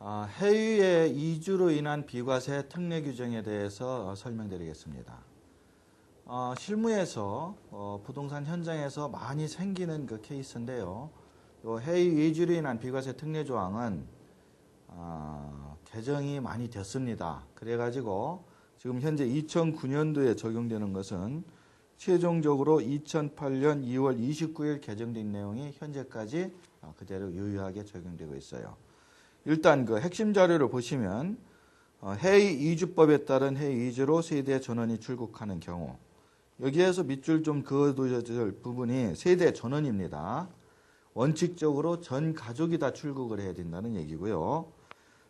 해외의 이주로 인한 비과세 특례 규정에 대해서 설명드리겠습니다. 실무에서 부동산 현장에서 많이 생기는 그 케이스인데요. 해외 이주로 인한 비과세 특례 조항은 개정이 많이 됐습니다. 그래가지고 지금 현재 2009년도에 적용되는 것은 최종적으로 2008년 2월 29일 개정된 내용이 현재까지 그대로 유효하게 적용되고 있어요. 일단 그 핵심 자료를 보시면 해외 이주법에 따른 해외 이주로 세대 전원이 출국하는 경우, 여기에서 밑줄 좀 그어둬야 될 부분이 세대 전원입니다. 원칙적으로 전 가족이 다 출국을 해야 된다는 얘기고요.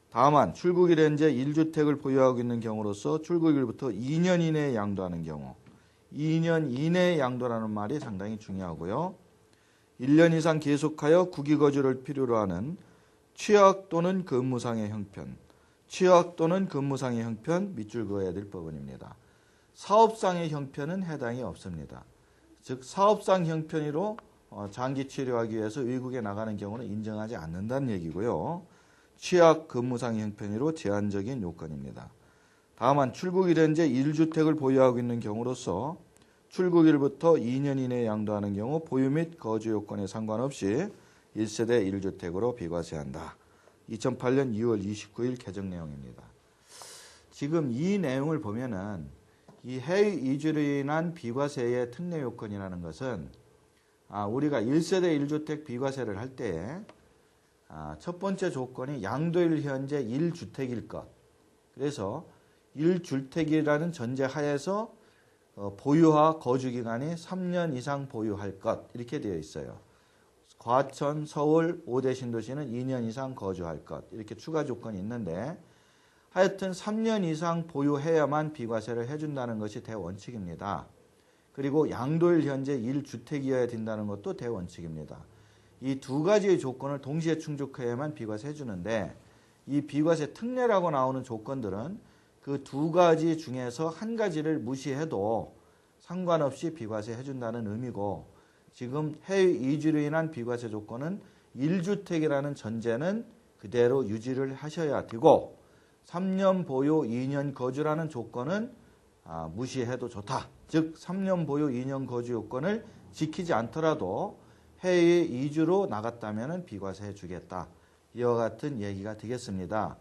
다만 출국일 현재 1주택을 보유하고 있는 경우로서 출국일부터 2년 이내에 양도하는 경우, 2년 이내에 양도라는 말이 상당히 중요하고요. 1년 이상 계속하여 국위거주를 필요로 하는 취약 또는 근무상의 형편, 취약 또는 근무상의 형편 밑줄 그어야 될 부분입니다. 사업상의 형편은 해당이 없습니다. 즉 사업상 형편으로 장기 치료하기 위해서 외국에 나가는 경우는 인정하지 않는다는 얘기고요. 취약 근무상의 형편으로 제한적인 요건입니다. 다만 출국일 현재 1주택을 보유하고 있는 경우로서 출국일부터 2년 이내에 양도하는 경우 보유 및 거주 요건에 상관없이 1세대 1주택으로 비과세한다. 2008년 2월 29일 개정 내용입니다. 지금 이 내용을 보면은 이 해외 이주로 인한 비과세의 특례 요건이라는 것은 우리가 1세대 1주택 비과세를 할 때 첫 번째 조건이 양도일 현재 1주택일 것. 그래서 1주택이라는 전제 하에서 보유와 거주 기간이 3년 이상 보유할 것 이렇게 되어 있어요. 과천, 서울, 5대 신도시는 2년 이상 거주할 것 이렇게 추가 조건이 있는데 하여튼 3년 이상 보유해야만 비과세를 해준다는 것이 대원칙입니다. 그리고 양도일 현재 1주택이어야 된다는 것도 대원칙입니다. 이 두 가지의 조건을 동시에 충족해야만 비과세 해주는데 이 비과세 특례라고 나오는 조건들은 그 두 가지 중에서 한 가지를 무시해도 상관없이 비과세 해준다는 의미고 지금 해외 이주로 인한 비과세 조건은 1주택이라는 전제는 그대로 유지를 하셔야 되고 3년 보유 2년 거주라는 조건은 무시해도 좋다. 즉 3년 보유 2년 거주 요건을 지키지 않더라도 해외 이주로 나갔다면 비과세 해주겠다. 이와 같은 얘기가 되겠습니다.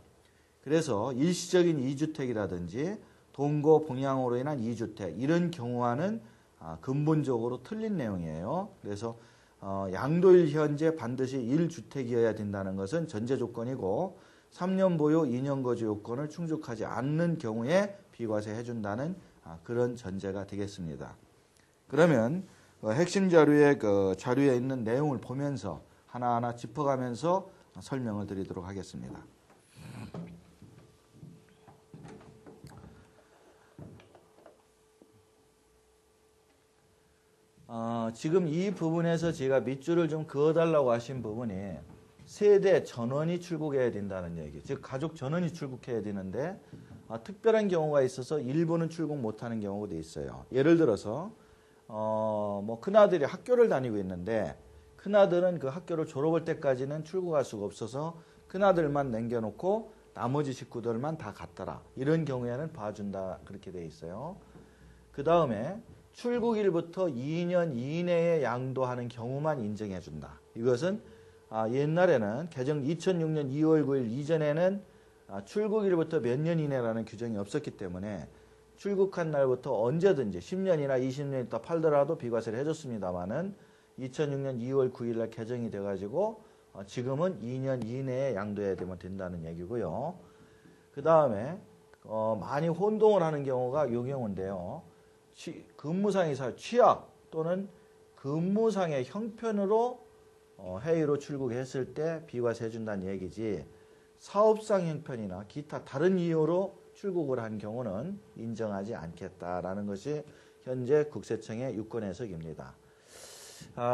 그래서 일시적인 2주택이라든지 동거 봉양으로 인한 2주택 이런 경우와는 근본적으로 틀린 내용이에요. 그래서 양도일 현재 반드시 1주택이어야 된다는 것은 전제 조건이고 3년 보유 2년 거주 요건을 충족하지 않는 경우에 비과세 해준다는 그런 전제가 되겠습니다. 그러면 핵심 자료에 자료에 있는 내용을 보면서 하나하나 짚어가면서 설명을 드리도록 하겠습니다. 지금 이 부분에서 제가 밑줄을 좀 그어달라고 하신 부분이 세대 전원이 출국해야 된다는 얘기. 즉 가족 전원이 출국해야 되는데 특별한 경우가 있어서 일부는 출국 못하는 경우도 있어요. 예를 들어서 뭐 큰아들이 학교를 다니고 있는데 큰아들은 그 학교를 졸업할 때까지는 출국할 수가 없어서 큰아들만 남겨놓고 나머지 식구들만 다 갔더라. 이런 경우에는 봐준다 그렇게 돼 있어요. 그 다음에 출국일부터 2년 이내에 양도하는 경우만 인정해준다. 이것은 옛날에는 개정 2006년 2월 9일 이전에는 출국일부터 몇 년 이내라는 규정이 없었기 때문에 출국한 날부터 언제든지 10년이나 20년 있다 팔더라도 비과세를 해줬습니다만은 2006년 2월 9일 날 개정이 돼가지고 지금은 2년 이내에 양도해야 되면 된다는 얘기고요. 그 다음에 많이 혼동을 하는 경우가 이 경우인데요. 근무상의 취약 또는 근무상의 형편으로 해외로 출국했을 때 비과세 해준다는 얘기지 사업상 형편이나 기타 다른 이유로 출국을 한 경우는 인정하지 않겠다라는 것이 현재 국세청의 유권 해석입니다.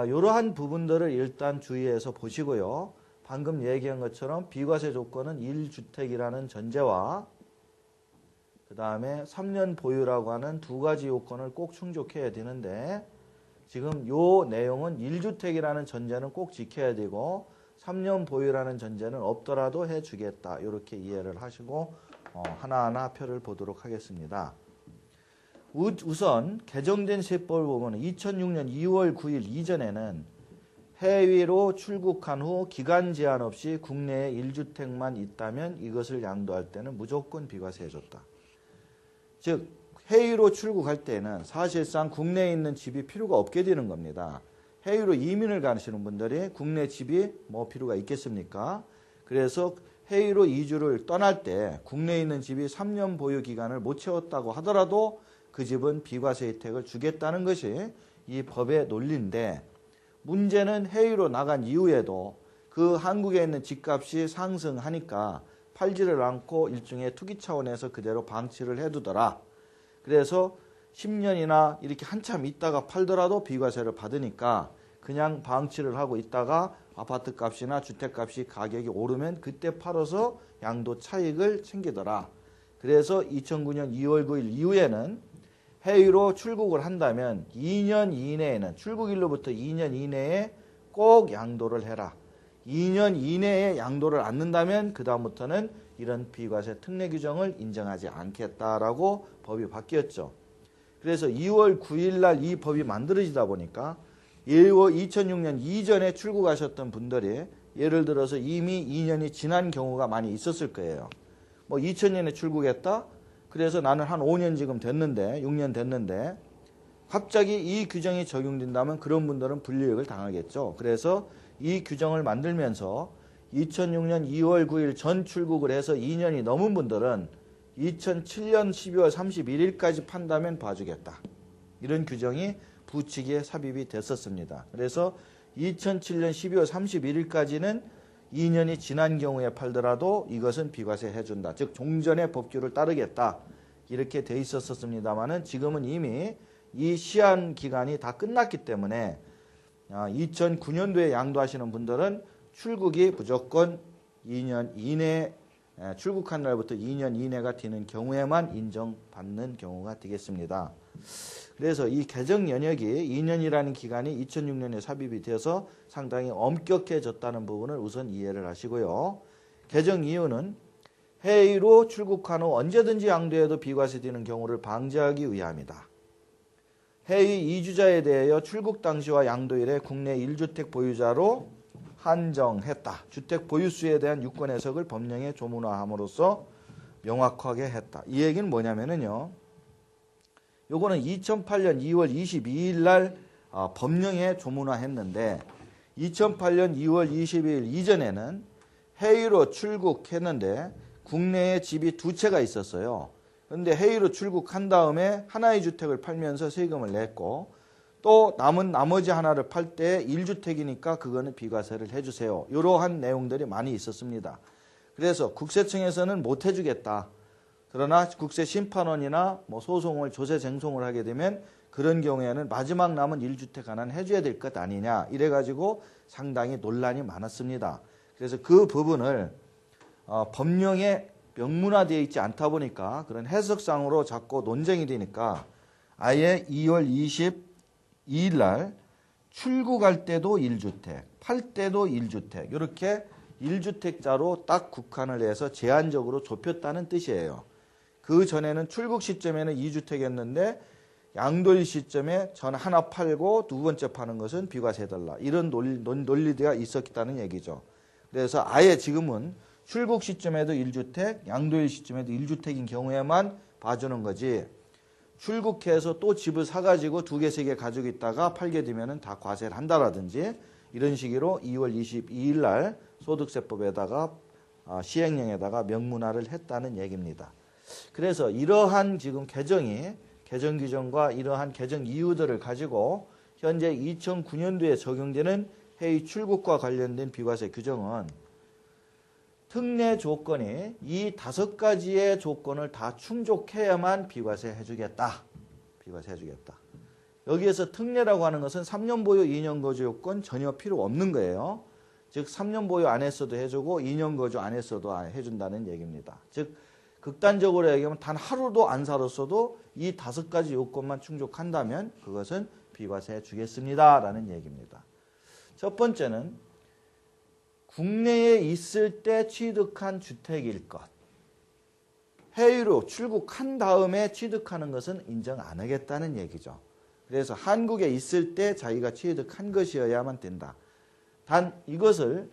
이러한 부분들을 일단 주의해서 보시고요. 방금 얘기한 것처럼 비과세 조건은 1주택이라는 전제와 그 다음에 3년 보유라고 하는 두 가지 요건을 꼭 충족해야 되는데 지금 요 내용은 1주택이라는 전제는 꼭 지켜야 되고 3년 보유라는 전제는 없더라도 해주겠다. 이렇게 이해를 하시고 하나하나 표를 보도록 하겠습니다. 우선 개정된 세법을 보면 2006년 2월 9일 이전에는 해외로 출국한 후 기간 제한 없이 국내에 1주택만 있다면 이것을 양도할 때는 무조건 비과세 해줬다. 즉 해외로 출국할 때는 사실상 국내에 있는 집이 필요가 없게 되는 겁니다. 해외로 이민을 가시는 분들이 국내 집이 뭐 필요가 있겠습니까? 그래서 해외로 이주를 떠날 때 국내에 있는 집이 3년 보유 기간을 못 채웠다고 하더라도 그 집은 비과세 혜택을 주겠다는 것이 이 법의 논리인데, 문제는 해외로 나간 이후에도 그 한국에 있는 집값이 상승하니까 팔지를 않고 일종의 투기 차원에서 그대로 방치를 해두더라. 그래서 10년이나 이렇게 한참 있다가 팔더라도 비과세를 받으니까 그냥 방치를 하고 있다가 아파트 값이나 주택 값이 가격이 오르면 그때 팔아서 양도 차익을 챙기더라. 그래서 2009년 2월 9일 이후에는 해외로 출국을 한다면 2년 이내에는, 출국일로부터 2년 이내에 꼭 양도를 해라. 2년 이내에 양도를 않는다면 그 다음부터는 이런 비과세 특례 규정을 인정하지 않겠다라고 법이 바뀌었죠. 그래서 2월 9일 날 이 법이 만들어지다 보니까 2006년 이전에 출국하셨던 분들이 예를 들어서 이미 2년이 지난 경우가 많이 있었을 거예요. 뭐 2000년에 출국했다? 그래서 나는 한 5년 지금 됐는데, 6년 됐는데 갑자기 이 규정이 적용된다면 그런 분들은 불이익을 당하겠죠. 그래서 이 규정을 만들면서 2006년 2월 9일 전 출국을 해서 2년이 넘은 분들은 2007년 12월 31일까지 판다면 봐주겠다. 이런 규정이 부칙에 삽입이 됐었습니다. 그래서 2007년 12월 31일까지는 2년이 지난 경우에 팔더라도 이것은 비과세 해준다. 즉 종전의 법규를 따르겠다. 이렇게 돼 있었습니다만은 지금은 이미 이 시한 기간이 다 끝났기 때문에 2009년도에 양도하시는 분들은 출국이 무조건 2년 이내, 출국한 날부터 2년 이내가 되는 경우에만 인정받는 경우가 되겠습니다. 그래서 이 개정 연역이 2년이라는 기간이 2006년에 삽입이 되어서 상당히 엄격해졌다는 부분을 우선 이해를 하시고요. 개정 이유는 해외로 출국한 후 언제든지 양도해도 비과세되는 경우를 방지하기 위함이다. 해외 이주자에 대하여 출국 당시와 양도일에 국내 1주택 보유자로 한정했다. 주택 보유수에 대한 유권 해석을 법령에 조문화함으로써 명확하게 했다. 이 얘기는 뭐냐면요. 요거는 2008년 2월 22일 날 법령에 조문화했는데 2008년 2월 22일 이전에는 해외로 출국했는데 국내에 집이 두 채가 있었어요. 그런데 해외로 출국한 다음에 하나의 주택을 팔면서 세금을 냈고 또 남은 나머지 하나를 팔 때 1주택이니까 그거는 비과세를 해주세요. 이러한 내용들이 많이 있었습니다. 그래서 국세청에서는 못 해주겠다. 그러나 국세심판원이나 뭐 소송을 조세쟁송을 하게 되면 그런 경우에는 마지막 남은 1주택 하나는 해줘야 될 것 아니냐 이래가지고 상당히 논란이 많았습니다. 그래서 그 부분을 법령에 명문화되어 있지 않다 보니까 그런 해석상으로 자꾸 논쟁이 되니까 아예 2월 22일 날 출국할 때도 1주택, 팔 때도 1주택 이렇게 1주택자로 딱 국한을 해서 제한적으로 좁혔다는 뜻이에요. 그 전에는 출국 시점에는 2주택이었는데 양도일 시점에 전 하나 팔고 두 번째 파는 것은 비과세 해달라. 이런 논리가 있었다는 얘기죠. 그래서 아예 지금은 출국 시점에도 1주택, 양도일 시점에도 1주택인 경우에만 봐주는 거지. 출국해서 또 집을 사가지고 두 개, 세 개 가지고 있다가 팔게 되면 다 과세를 한다라든지 이런 식으로 2월 22일 날 소득세법에다가 시행령에다가 명문화를 했다는 얘기입니다. 그래서 이러한 지금 개정 규정과 이러한 개정 이유들을 가지고 현재 2009년도에 적용되는 해외 출국과 관련된 비과세 규정은 특례 조건이 이 5가지의 조건을 다 충족해야만 비과세 해주겠다. 비과세 해주겠다. 여기에서 특례라고 하는 것은 3년 보유, 2년 거주 요건 전혀 필요 없는 거예요. 즉 3년 보유 안 했어도 해주고 2년 거주 안 했어도 해준다는 얘기입니다. 즉 극단적으로 얘기하면 단 하루도 안 살았어도 이 5가지 요건만 충족한다면 그것은 비과세 주겠습니다. 라는 얘기입니다. 첫 번째는 국내에 있을 때 취득한 주택일 것. 해외로 출국한 다음에 취득하는 것은 인정 안 하겠다는 얘기죠. 그래서 한국에 있을 때 자기가 취득한 것이어야만 된다. 단 이것을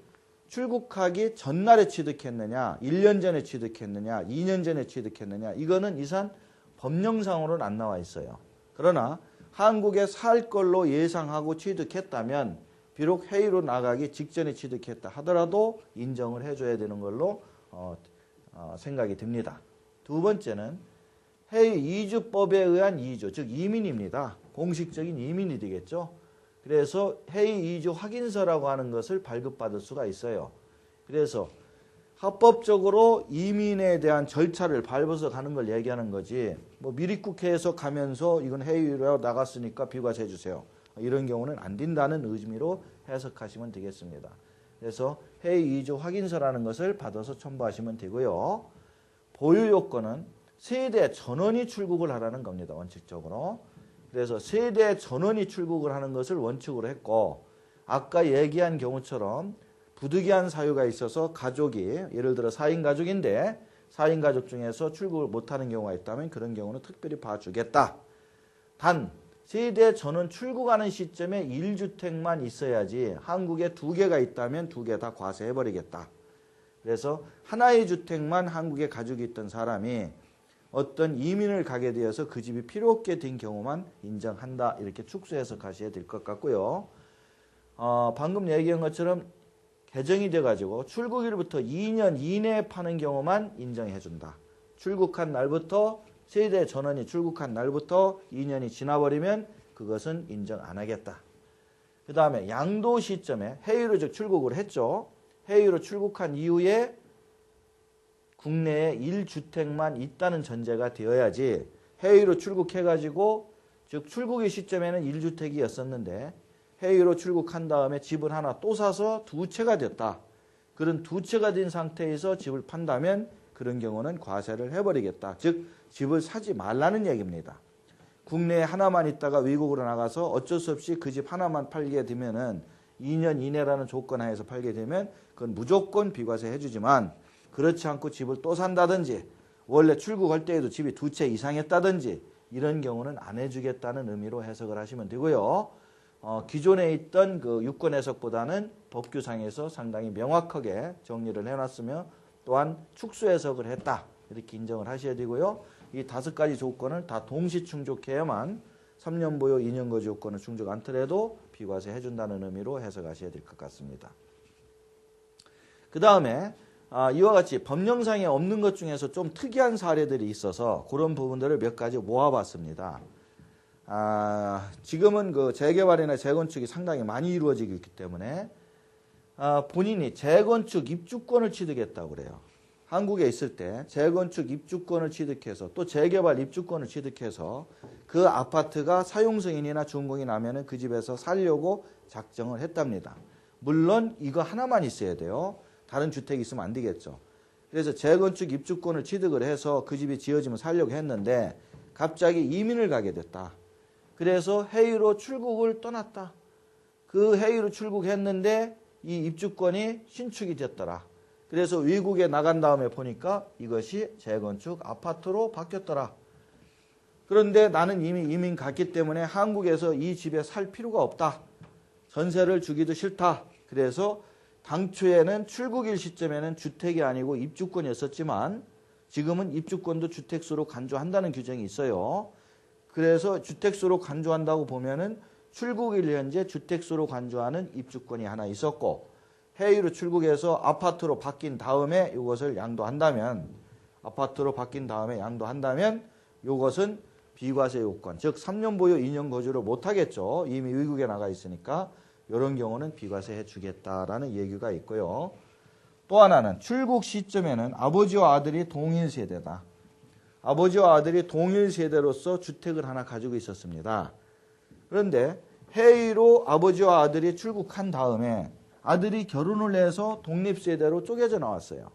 출국하기 전날에 취득했느냐, 1년 전에 취득했느냐, 2년 전에 취득했느냐, 이거는 이산 법령상으로는 안 나와 있어요. 그러나 한국에 살 걸로 예상하고 취득했다면 비록 해외로 나가기 직전에 취득했다 하더라도 인정을 해줘야 되는 걸로 생각이 듭니다. 두 번째는 해외 이주법에 의한 이주, 즉 이민입니다. 공식적인 이민이 되겠죠. 그래서 해외 이주 확인서라고 하는 것을 발급받을 수가 있어요. 그래서 합법적으로 이민에 대한 절차를 밟아서 가는 걸 얘기하는 거지, 뭐 미립국해에서 가면서 이건 해외로 나갔으니까 비과세 해주세요, 이런 경우는 안 된다는 의미로 해석하시면 되겠습니다. 그래서 해외 이주 확인서라는 것을 받아서 첨부하시면 되고요. 보유 요건은 세대 전원이 출국을 하라는 겁니다. 원칙적으로. 그래서 세대 전원이 출국을 하는 것을 원칙으로 했고, 아까 얘기한 경우처럼 부득이한 사유가 있어서 가족이 예를 들어 4인 가족인데 4인 가족 중에서 출국을 못하는 경우가 있다면 그런 경우는 특별히 봐주겠다. 단 세대 전원 출국하는 시점에 1주택만 있어야지, 한국에 2개가 있다면 2개 다 과세해버리겠다. 그래서 하나의 주택만 한국에 가지고 있던 사람이 어떤 이민을 가게 되어서 그 집이 필요 없게 된 경우만 인정한다. 이렇게 축소해서 가셔야 될 것 같고요. 방금 얘기한 것처럼 개정이 돼가지고 출국일부터 2년 이내에 파는 경우만 인정해준다. 출국한 날부터, 세대 전원이 출국한 날부터 2년이 지나버리면 그것은 인정 안 하겠다. 그 다음에 양도 시점에 해외로 즉 출국을 했죠. 해외로 출국한 이후에 국내에 1주택만 있다는 전제가 되어야지, 해외로 출국해가지고 즉 출국의 시점에는 1주택이었었는데 해외로 출국한 다음에 집을 하나 또 사서 2채가 됐다. 그런 2채가 된 상태에서 집을 판다면 그런 경우는 과세를 해버리겠다. 즉 집을 사지 말라는 얘기입니다. 국내에 하나만 있다가 외국으로 나가서 어쩔 수 없이 그 집 하나만 팔게 되면은 2년 이내라는 조건 하에서 팔게 되면 그건 무조건 비과세 해주지만, 그렇지 않고 집을 또 산다든지 원래 출국할 때에도 집이 2채 이상했다든지 이런 경우는 안 해주겠다는 의미로 해석을 하시면 되고요. 기존에 있던 그 유권 해석보다는 법규상에서 상당히 명확하게 정리를 해놨으며 또한 축소 해석을 했다. 이렇게 인정을 하셔야 되고요. 이 5가지 조건을 다 동시 충족해야만 3년 보유 2년 거주 요건을 충족 않더라도 비과세 해준다는 의미로 해석하셔야 될 것 같습니다. 그 다음에 이와 같이 법령상에 없는 것 중에서 좀 특이한 사례들이 있어서 그런 부분들을 몇 가지 모아봤습니다. 지금은 그 재개발이나 재건축이 상당히 많이 이루어지고 있기 때문에 본인이 재건축 입주권을 취득했다고 그래요. 한국에 있을 때 재건축 입주권을 취득해서 또 재개발 입주권을 취득해서 그 아파트가 사용승인이나 준공이 나면은 그 집에서 살려고 작정을 했답니다. 물론 이거 하나만 있어야 돼요. 다른 주택이 있으면 안 되겠죠. 그래서 재건축 입주권을 취득을 해서 그 집이 지어지면 살려고 했는데 갑자기 이민을 가게 됐다. 그래서 해외로 출국을 떠났다. 그 해외로 출국했는데 이 입주권이 신축이 됐더라. 그래서 외국에 나간 다음에 보니까 이것이 재건축 아파트로 바뀌었더라. 그런데 나는 이미 이민 갔기 때문에 한국에서 이 집에 살 필요가 없다. 전세를 주기도 싫다. 그래서 당초에는 출국일 시점에는 주택이 아니고 입주권이었었지만 지금은 입주권도 주택수로 간주한다는 규정이 있어요. 그래서 주택수로 간주한다고 보면은 출국일 현재 주택수로 간주하는 입주권이 하나 있었고, 해외로 출국해서 아파트로 바뀐 다음에 이것을 양도한다면, 이것은 비과세 요건, 즉 3년 보유 2년 거주를 못하겠죠. 이미 외국에 나가 있으니까 이런 경우는 비과세 해주겠다라는 얘기가 있고요. 또 하나는 출국 시점에는 아버지와 아들이 동일 세대다. 아버지와 아들이 동일 세대로서 주택을 하나 가지고 있었습니다. 그런데 해외로 아버지와 아들이 출국한 다음에 아들이 결혼을 해서 독립세대로 쪼개져 나왔어요.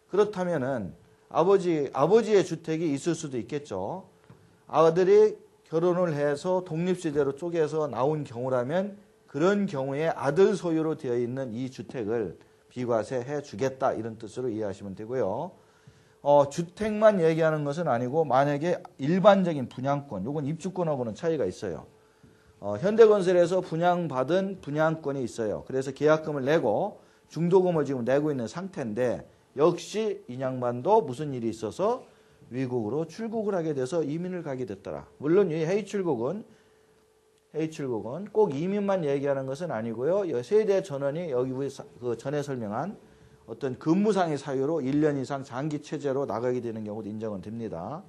그렇다면은 아버지의 주택이 있을 수도 있겠죠. 아들이 결혼을 해서 독립세대로 쪼개서 나온 경우라면 그런 경우에 아들 소유로 되어 있는 이 주택을 비과세 해주겠다 이런 뜻으로 이해하시면 되고요. 주택만 얘기하는 것은 아니고 만약에 일반적인 분양권, 요건 입주권하고는 차이가 있어요. 현대건설에서 분양받은 분양권이 있어요. 그래서 계약금을 내고 중도금을 지금 내고 있는 상태인데 역시 이 양반도 무슨 일이 있어서 외국으로 출국을 하게 돼서 이민을 가게 됐더라. 물론 이 해외 출국은 꼭 이민만 얘기하는 것은 아니고요. 세대 전원이 여기 그 전에 설명한 어떤 근무상의 사유로 1년 이상 장기 체제로 나가게 되는 경우도 인정은 됩니다.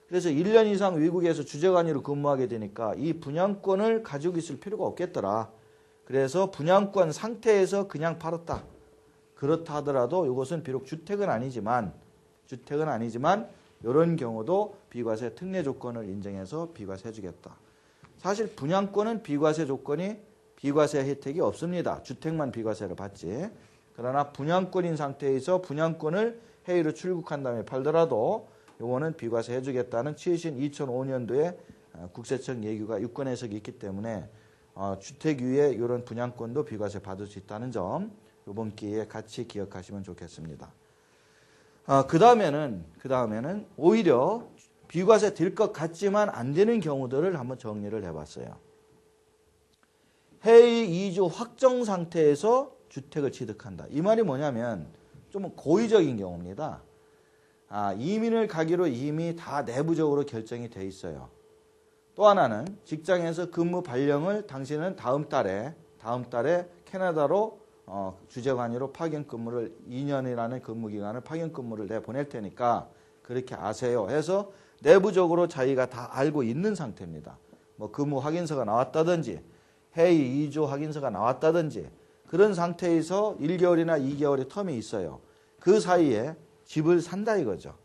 그래서 1년 이상 외국에서 주재관으로 근무하게 되니까 이 분양권을 가지고 있을 필요가 없겠더라. 그래서 분양권 상태에서 그냥 팔았다. 그렇다 하더라도 이것은 비록 주택은 아니지만 이런 경우도 비과세 특례 조건을 인정해서 비과세 해주겠다. 사실 분양권은 비과세 조건이 비과세 혜택이 없습니다. 주택만 비과세를 받지. 그러나 분양권인 상태에서 분양권을 해외로 출국한 다음에 팔더라도 요거는 비과세 해주겠다는 최신 2005년도에 국세청 예규가 유권 해석이 있기 때문에 주택 위에 이런 분양권도 비과세 받을 수 있다는 점 이번 기회에 같이 기억하시면 좋겠습니다. 그 다음에는 오히려 비과세 될 것 같지만 안 되는 경우들을 한번 정리를 해봤어요. 해외 이주 확정 상태에서 주택을 취득한다. 이 말이 뭐냐면 좀 고의적인 경우입니다. 이민을 가기로 이미 다 내부적으로 결정이 돼 있어요. 또 하나는 직장에서 근무 발령을 당신은 다음 달에 캐나다로 주재관으로 파견 근무를 2년이라는 근무 기간을 파견 근무를 내 보낼 테니까 그렇게 아세요 해서 내부적으로 자기가 다 알고 있는 상태입니다. 뭐 근무 확인서가 나왔다든지 해외 이주 확인서가 나왔다든지 그런 상태에서 1개월이나 2개월의 텀이 있어요. 그 사이에 집을 산다 이거죠.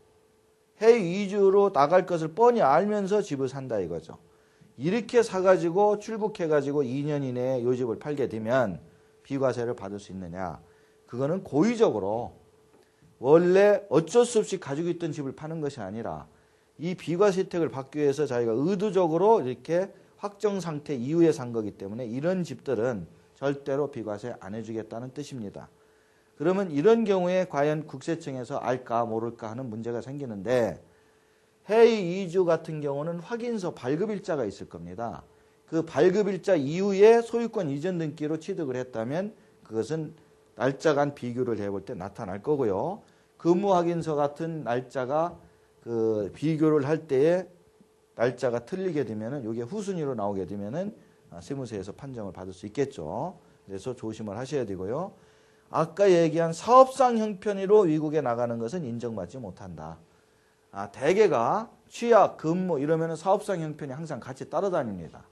해외 이주로 나갈 것을 뻔히 알면서 집을 산다 이거죠. 이렇게 사가지고 출국해가지고 2년 이내에 이 집을 팔게 되면 비과세를 받을 수 있느냐. 그거는 고의적으로 원래 어쩔 수 없이 가지고 있던 집을 파는 것이 아니라 이 비과세 혜택을 받기 위해서 자기가 의도적으로 이렇게 확정 상태 이후에 산 거기 때문에 이런 집들은 절대로 비과세 안 해주겠다는 뜻입니다. 그러면 이런 경우에 과연 국세청에서 알까 모를까 하는 문제가 생기는데 해외 이주 같은 경우는 확인서 발급일자가 있을 겁니다. 그 발급일자 이후에 소유권 이전 등기로 취득을 했다면 그것은 날짜 간 비교를 해볼 때 나타날 거고요. 근무 확인서 같은 날짜가 그 비교를 할 때에 날짜가 틀리게 되면은 이게 후순위로 나오게 되면은 세무서에서 판정을 받을 수 있겠죠. 그래서 조심을 하셔야 되고요. 아까 얘기한 사업상 형편으로 외국에 나가는 것은 인정받지 못한다. 대개가 취약, 근무 이러면 사업상 형편이 항상 같이 따라다닙니다.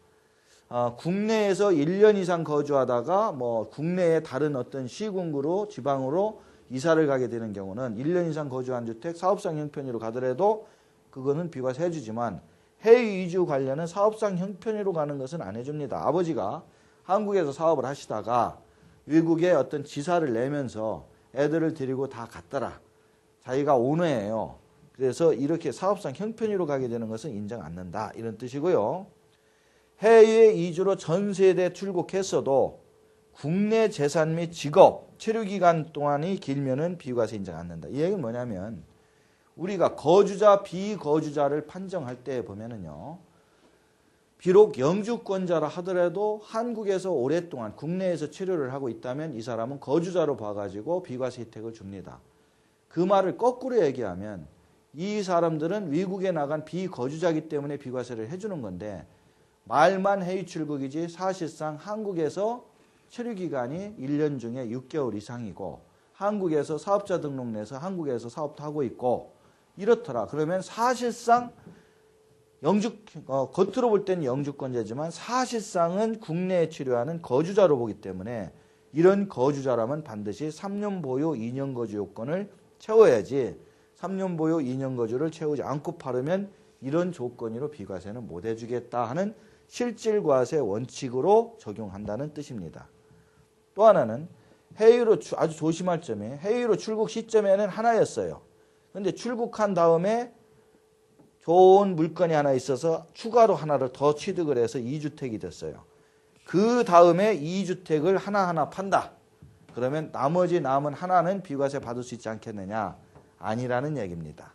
국내에서 1년 이상 거주하다가 뭐 국내의 다른 어떤 시군구로 지방으로 이사를 가게 되는 경우는 1년 이상 거주한 주택 사업상 형편으로 가더라도 그거는 비과세 해주지만 해외 이주 관련은 사업상 형편으로 가는 것은 안 해줍니다. 아버지가 한국에서 사업을 하시다가 외국에 어떤 지사를 내면서 애들을 데리고 다 갔더라. 자기가 오너예요. 그래서 이렇게 사업상 형편으로 가게 되는 것은 인정 않는다. 이런 뜻이고요. 해외 이주로 전 세대 출국했어도 국내 재산 및 직업, 체류기간 동안이 길면은 비과세 인정 않는다. 이 얘기는 뭐냐면 우리가 거주자, 비거주자를 판정할 때 보면은요. 비록 영주권자라 하더라도 한국에서 오랫동안 국내에서 체류를 하고 있다면 이 사람은 거주자로 봐가지고 비과세 혜택을 줍니다. 그 말을 거꾸로 얘기하면 이 사람들은 외국에 나간 비거주자이기 때문에 비과세를 해주는 건데 말만 해외 출국이지 사실상 한국에서 체류기간이 1년 중에 6개월 이상이고 한국에서 사업자 등록 내서 한국에서 사업도 하고 있고 이렇더라. 그러면 사실상 겉으로 볼 때는 영주권자지만 사실상은 국내에 체류하는 거주자로 보기 때문에 이런 거주자라면 반드시 3년 보유 2년 거주 요건을 채워야지 3년 보유 2년 거주를 채우지 않고 팔으면 이런 조건으로 비과세는 못 해주겠다 하는 실질과세 원칙으로 적용한다는 뜻입니다. 또 하나는 해외로 아주 조심할 점이 해외로 출국 시점에는 하나였어요. 그런데 출국한 다음에 좋은 물건이 하나 있어서 추가로 하나를 더 취득을 해서 2주택이 됐어요. 그 다음에 2주택을 하나하나 판다. 그러면 나머지 남은 하나는 비과세 받을 수 있지 않겠느냐? 아니라는 얘기입니다.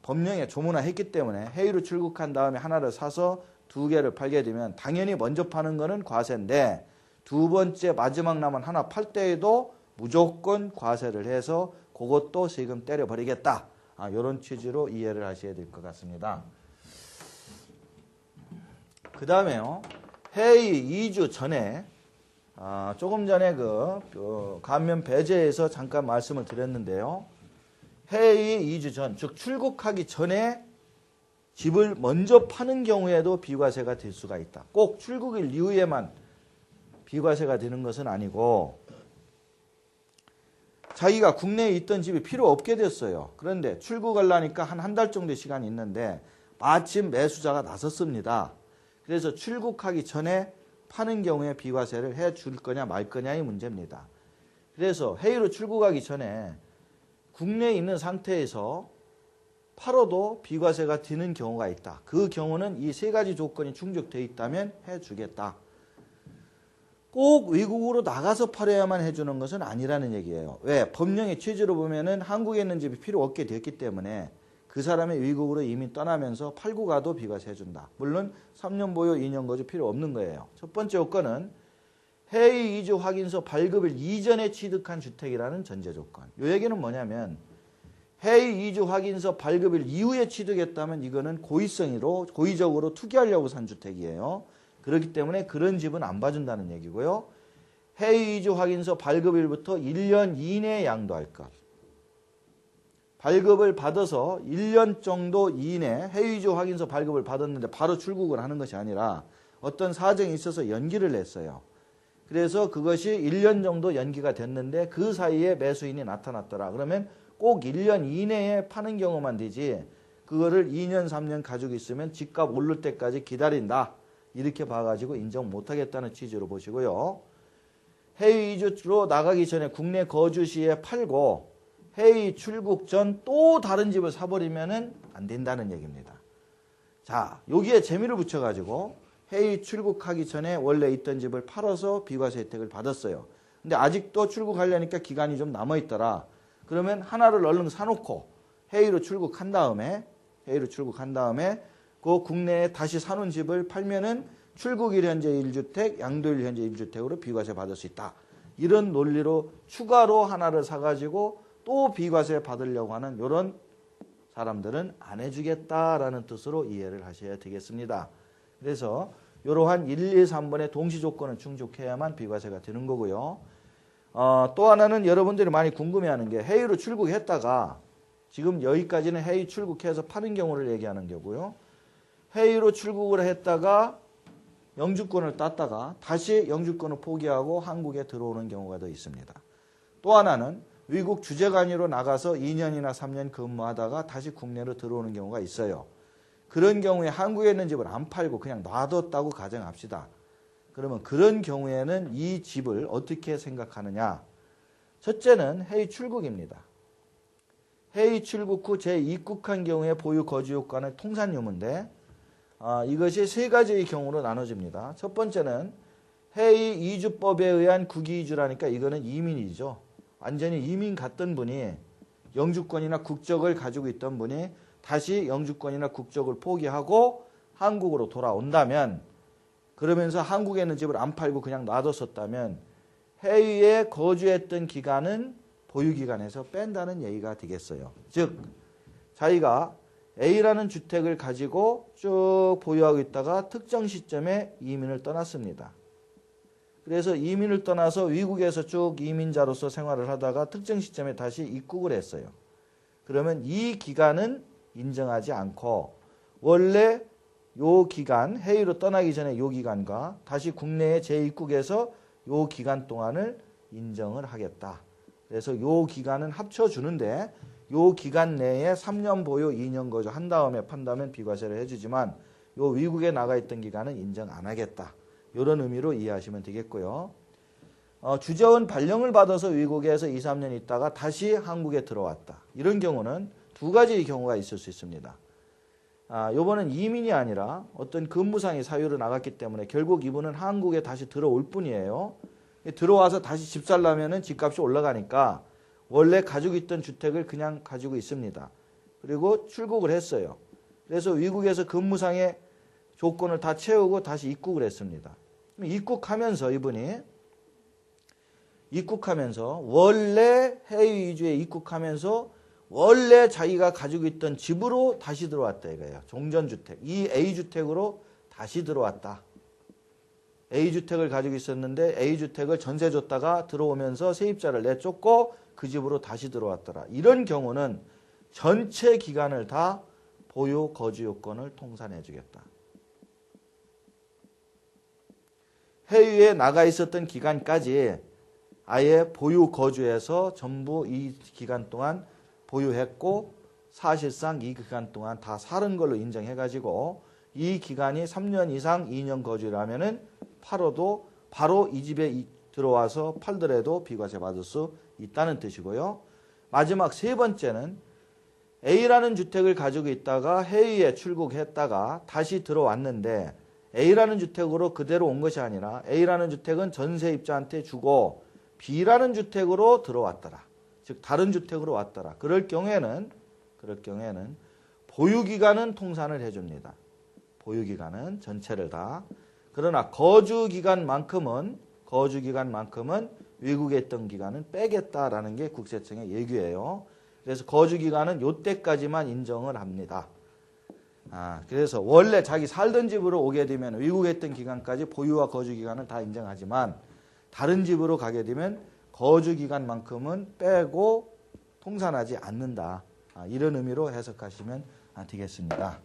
법령에 조문화했기 때문에 해외로 출국한 다음에 하나를 사서 두 개를 팔게 되면 당연히 먼저 파는 거는 과세인데 두 번째 마지막 남은 하나 팔 때에도 무조건 과세를 해서 그것도 세금 때려버리겠다. 이런 취지로 이해를 하셔야 될 것 같습니다. 그 다음에요. 해외 2주 전에 조금 전에 그 감면 배제에서 잠깐 말씀을 드렸는데요. 해외 2주 전, 즉 출국하기 전에 집을 먼저 파는 경우에도 비과세가 될 수가 있다. 꼭 출국일 이후에만 비과세가 되는 것은 아니고 자기가 국내에 있던 집이 필요 없게 됐어요. 그런데 출국하려니까 한 달 정도 시간이 있는데 마침 매수자가 나섰습니다. 그래서 출국하기 전에 파는 경우에 비과세를 해줄 거냐 말 거냐의 문제입니다. 그래서 해외로 출국하기 전에 국내에 있는 상태에서 팔아도 비과세가 되는 경우가 있다. 그 경우는 이 세 가지 조건이 충족되어 있다면 해주겠다. 꼭 외국으로 나가서 팔아야만 해주는 것은 아니라는 얘기예요. 왜? 법령의 취지로 보면은 한국에 있는 집이 필요 없게 되었기 때문에 그 사람이 외국으로 이미 떠나면서 팔고 가도 비과세 해준다. 물론 3년 보유 2년 거주 필요 없는 거예요. 첫 번째 요건은 해외 이주 확인서 발급일 이전에 취득한 주택이라는 전제 조건. 요 얘기는 뭐냐면 해외 이주 확인서 발급일 이후에 취득했다면 이거는 고의적으로 투기하려고 산 주택이에요. 그렇기 때문에 그런 집은 안 봐준다는 얘기고요. 해외 이주 확인서 발급일부터 1년 이내에 양도할 것. 발급을 받아서 1년 정도 이내 해외 이주 확인서 발급을 받았는데 바로 출국을 하는 것이 아니라 어떤 사정이 있어서 연기를 했어요. 그래서 그것이 1년 정도 연기가 됐는데 그 사이에 매수인이 나타났더라. 그러면 꼭 1년 이내에 파는 경우만 되지 그거를 2년 3년 가지고 있으면 집값 오를 때까지 기다린다. 이렇게 봐가지고 인정 못하겠다는 취지로 보시고요. 해외 이주로 나가기 전에 국내 거주 시에 팔고 해외 출국 전 또 다른 집을 사버리면 안 된다는 얘기입니다. 자, 여기에 재미를 붙여가지고 해외 출국하기 전에 원래 있던 집을 팔아서 비과세 혜택을 받았어요. 근데 아직도 출국하려니까 기간이 좀 남아있더라. 그러면 하나를 얼른 사놓고 해외로 출국한 다음에 그 국내에 다시 사놓은 집을 팔면은 출국일 현재 1주택, 양도일 현재 1주택으로 비과세 받을 수 있다. 이런 논리로 추가로 하나를 사가지고 또 비과세 받으려고 하는 이런 사람들은 안 해주겠다라는 뜻으로 이해를 하셔야 되겠습니다. 그래서 이러한 1, 2, 3번의 동시 조건을 충족해야만 비과세가 되는 거고요. 또 하나는 여러분들이 많이 궁금해하는 게 해외로 출국했다가 지금 여기까지는 해외 출국해서 파는 경우를 얘기하는 거고요. 해외로 출국을 했다가 영주권을 땄다가 다시 영주권을 포기하고 한국에 들어오는 경우가 더 있습니다. 또 하나는 외국 주재관으로 나가서 2년이나 3년 근무하다가 다시 국내로 들어오는 경우가 있어요. 그런 경우에 한국에 있는 집을 안 팔고 그냥 놔뒀다고 가정합시다. 그러면 그런 경우에는 이 집을 어떻게 생각하느냐? 첫째는 해외 출국입니다. 해외 출국 후 재입국한 경우에 보유 거주 요건은 통산 유무인데 이것이 세 가지의 경우로 나눠집니다. 첫 번째는 해외 이주법에 의한 국위 이주라니까 이거는 이민이죠. 완전히 이민 갔던 분이 영주권이나 국적을 가지고 있던 분이 다시 영주권이나 국적을 포기하고 한국으로 돌아온다면 그러면서 한국에 있는 집을 안 팔고 그냥 놔뒀었다면 해외에 거주했던 기간은 보유기간에서 뺀다는 얘기가 되겠어요. 즉 자기가 A라는 주택을 가지고 쭉 보유하고 있다가 특정 시점에 이민을 떠났습니다. 그래서 이민을 떠나서 외국에서 쭉 이민자로서 생활을 하다가 특정 시점에 다시 입국을 했어요. 그러면 이 기간은 인정하지 않고 원래 요 기간, 해외로 떠나기 전에 요 기간과 다시 국내에 재입국해서 요 기간 동안을 인정을 하겠다. 그래서 요 기간은 합쳐주는데 요 기간 내에 3년 보유 2년 거주 한 다음에 판다면 비과세를 해주지만 요 외국에 나가 있던 기간은 인정 안 하겠다. 이런 의미로 이해하시면 되겠고요. 주재원 발령을 받아서 외국에서 2, 3년 있다가 다시 한국에 들어왔다. 이런 경우는 두 가지의 경우가 있을 수 있습니다. 요번은 이민이 아니라 어떤 근무상의 사유로 나갔기 때문에 결국 이분은 한국에 다시 들어올 뿐이에요. 들어와서 다시 집 살려면은 집값이 올라가니까 원래 가지고 있던 주택을 그냥 가지고 있습니다. 그리고 출국을 했어요. 그래서 위국에서 근무상의 조건을 다 채우고 다시 입국을 했습니다. 입국하면서 이분이 원래 해외 위주에 입국하면서 원래 자기가 가지고 있던 집으로 다시 들어왔다 이거예요. 종전주택. 이 A주택으로 다시 들어왔다. A주택을 가지고 있었는데 A주택을 전세 줬다가 들어오면서 세입자를 내쫓고 그 집으로 다시 들어왔더라. 이런 경우는 전체 기간을 다 보유 거주 요건을 통산해 주겠다. 해외에 나가 있었던 기간까지 아예 보유 거주해서 전부 이 기간 동안 보유했고 사실상 이 기간 동안 다 사는 걸로 인정해가지고 이 기간이 3년 이상 2년 거주라면은 팔아도 바로 이 집에 들어와서 팔더라도 비과세 받을 수 있다는 뜻이고요. 마지막 세 번째는 A라는 주택을 가지고 있다가 해외에 출국했다가 다시 들어왔는데 A라는 주택으로 그대로 온 것이 아니라 A라는 주택은 전세입자한테 주고 B라는 주택으로 들어왔더라. 즉 다른 주택으로 왔더라. 그럴 경우에는 보유기간은 통산을 해줍니다. 보유기간은 전체를 다. 그러나 거주기간만큼은 외국에 있던 기간은 빼겠다라는 게 국세청의 예규예요. 그래서 거주기간은 요때까지만 인정을 합니다. 그래서 원래 자기 살던 집으로 오게 되면 외국에 있던 기간까지 보유와 거주기간은 다 인정하지만 다른 집으로 가게 되면 거주기간만큼은 빼고 통산하지 않는다. 이런 의미로 해석하시면 되겠습니다.